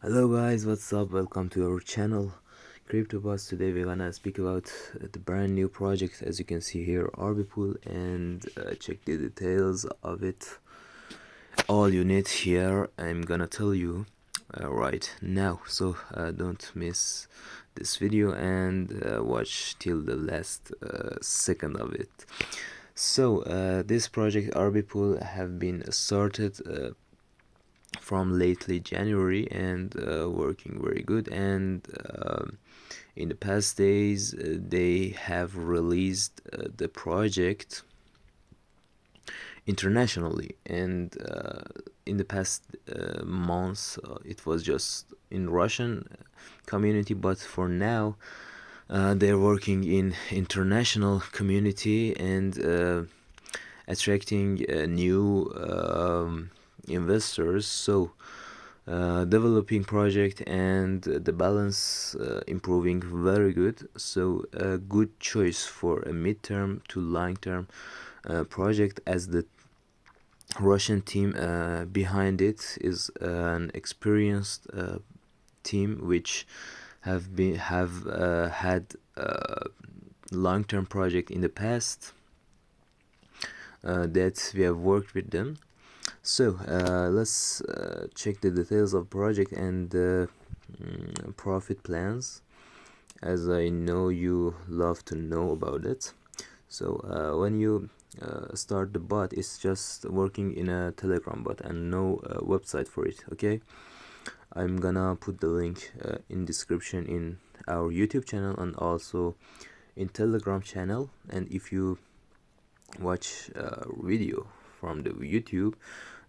Hello guys, what's up? Welcome to our channel CryptoBus. Today we're gonna speak about the brand new project, as you can see here, arbipool, and check the details of it. All you need here I'm gonna tell you right now, so don't miss this video and watch till the last second of it. So this project arbipool have been started from lately January and working very good, and in the past days they have released the project internationally, and in the past months it was just in Russian community, but for now they're working in international community and attracting new investors. So developing project and the balance improving very good. So a good choice for a midterm to long-term project, as the Russian team behind it is an experienced team which have had long-term project in the past that we have worked with them. So let's check the details of project and profit plans, as I know you love to know about it. So when you start the bot, it's just working in a Telegram bot and no website for it. Okay, I'm gonna put the link in description in our YouTube channel and also in Telegram channel. And if you watch video from the YouTube,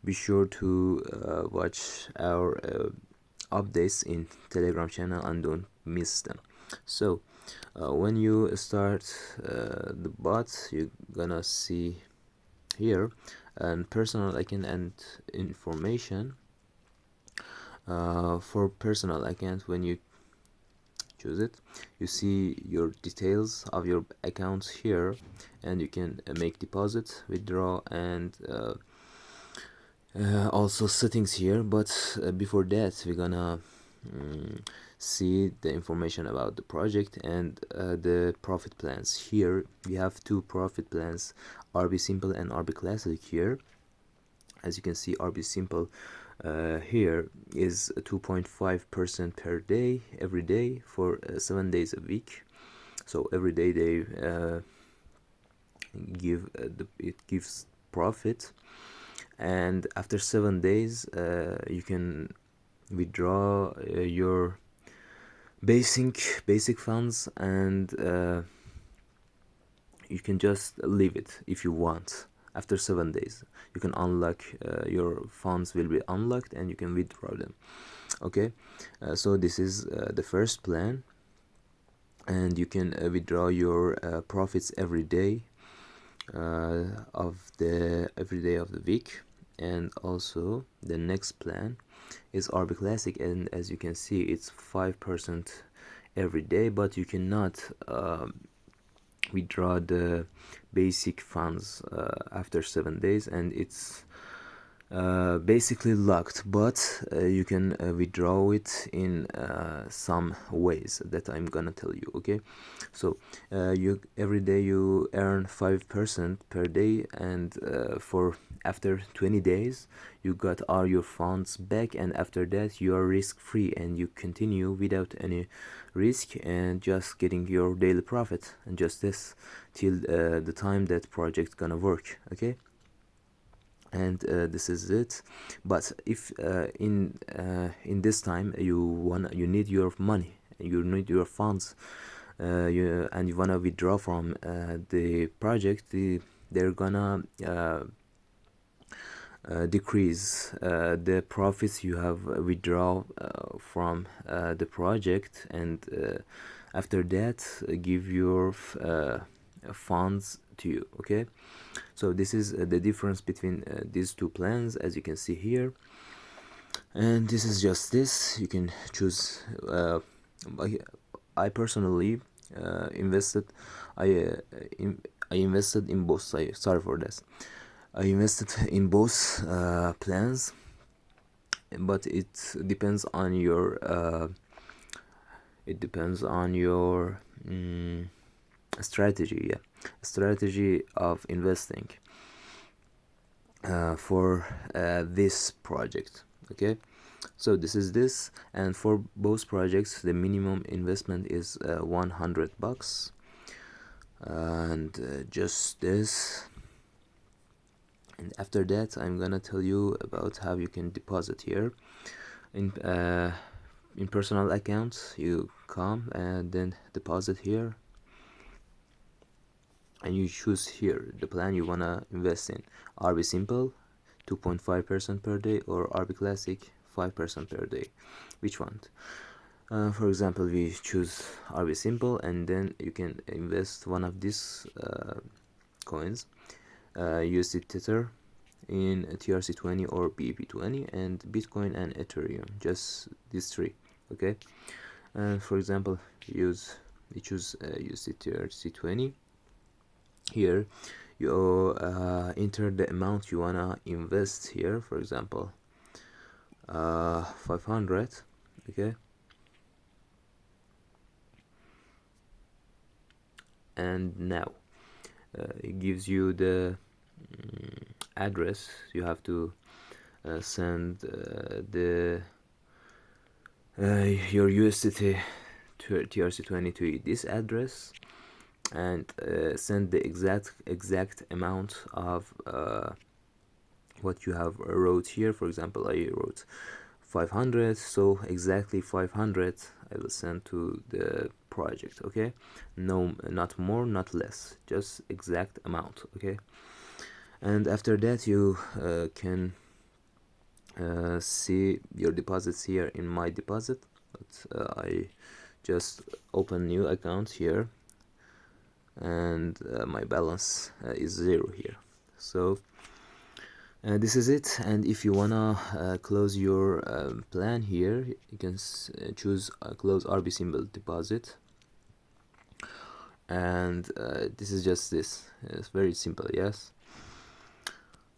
be sure to watch our updates in Telegram channel and don't miss them. So when you start the bot, you're gonna see here and personal account and information. For personal account, when you choose it, you see your details of your accounts here, and you can make deposit, withdraw, and also settings here. But before that, we're gonna see the information about the project and the profit plans. Here we have two profit plans, RB Simple and RB Classic. Here, as you can see, RB Simple here is 2.5% per day every day for 7 days a week. So every day they it gives profit, and after 7 days you can withdraw your basic funds, and you can just leave it if you want. After 7 days you can unlock your funds will be unlocked and you can withdraw them. Okay, so this is the first plan, and you can withdraw your profits every day of the week. And also the next plan is RB Classic, and as you can see, it's 5% every day, but you cannot withdraw the basic funds after 7 days, and it's basically locked. But you can withdraw it in some ways that I'm gonna tell you. Okay, so you every day you earn 5% per day, and for after 20 days you got all your funds back, and after that you are risk free and you continue without any risk and just getting your daily profit, and just this till the time that project gonna work. Okay, and this is it. But if in this time you need your money, you need your funds, and you wanna withdraw from the project, they're gonna decrease the profits you have withdraw from the project, and after that give your funds to you. Okay, so this is the difference between these two plans, as you can see here. And this is just this, you can choose. I personally invested I invested in both. Sorry for this. I invested in both plans, but it depends on your strategy. Yeah, strategy of investing for this project. Okay, so this is this, and for both projects the minimum investment is $100, and just this. And after that I'm gonna tell you about how you can deposit here in personal accounts. You come and then deposit here, and you choose here the plan you wanna invest in: RB Simple 2.5% per day, or RB Classic 5% per day. Which one? For example, we choose RB Simple, and then you can invest one of these coins, USD Tether, in TRC20 or BEP20, and Bitcoin and Ethereum, just these three. Okay, and for example, we choose USD TRC20. Here you enter the amount you wanna invest here, for example 500. Okay, and now it gives you the address. You have to send your USDT to TRC20 to this address, and send the exact amount of what you have wrote here. For example, I wrote 500, so exactly 500 I will send to the project. Okay, no, not more, not less, just exact amount. Okay, and after that you can see your deposits here in my deposit. But I just open new account here, and my balance is 0 here. So this is it. And if you wanna close your plan here, you can choose close RB Symbol deposit, and this is just this. It's very simple. Yes.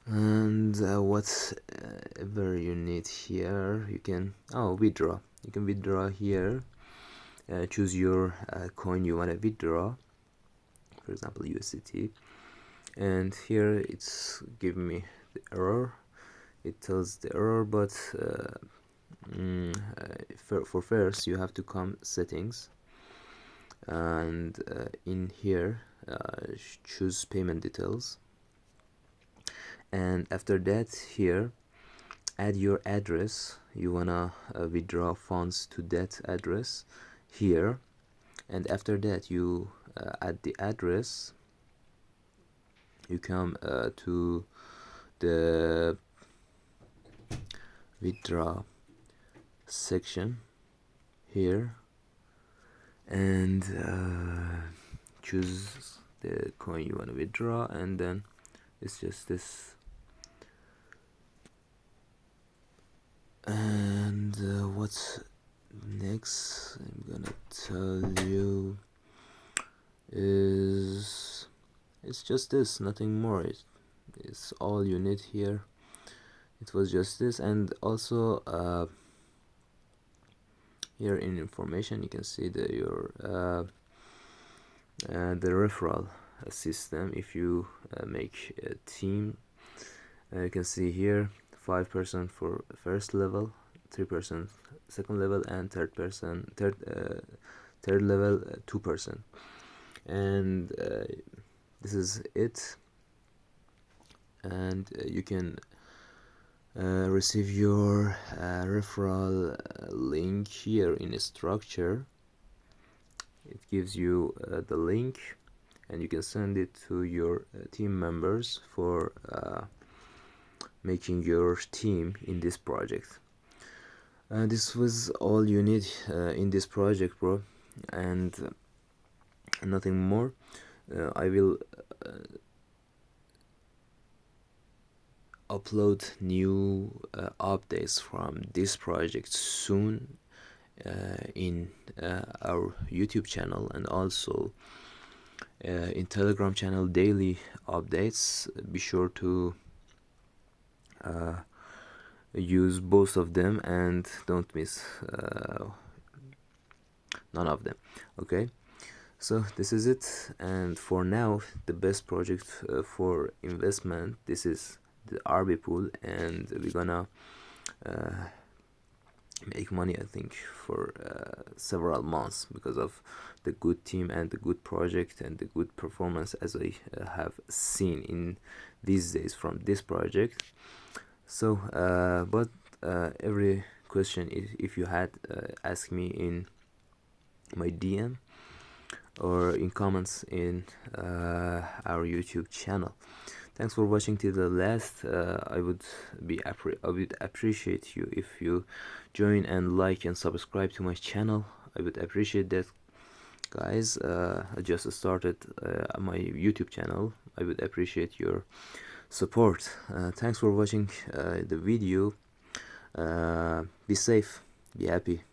And whatever you need here, you can withdraw. You can withdraw here. Choose your coin you want to withdraw, for example USDT, and here it's giving me the error. It tells the error, but for first you have to come settings, and in here choose payment details, and after that here add your address. You wanna withdraw funds to that address here, and after that you add the address. You come to the withdraw section here, and choose the coin you want to withdraw, and then it's just this. And what's next I'm gonna tell you is it's just this, nothing more. It's all you need here. It was just this. And also here in information you can see the referral system. If you make a team, you can see here 5% for first level, 3% second level, and third level 2%. And this is it. And you can receive your referral link here in a structure. It gives you the link, and you can send it to your team members for making your team in this project. This was all you need in this project, bro, and nothing more. I will upload new updates from this project soon in our YouTube channel, and also in Telegram channel, daily updates. Be sure to use both of them and don't miss none of them. Okay, so this is it, and for now the best project for investment, this is the arbipool, and we're gonna make money, I think, for several months because of the good team and the good project and the good performance, as I have seen in these days from this project. So but every question, if you had, ask me in my DM or in comments in our YouTube channel. Thanks for watching till the last. I would appreciate you if you join and like and subscribe to my channel. I would appreciate that, guys. I just started my YouTube channel. I would appreciate your support. Thanks for watching the video. Be safe, be happy.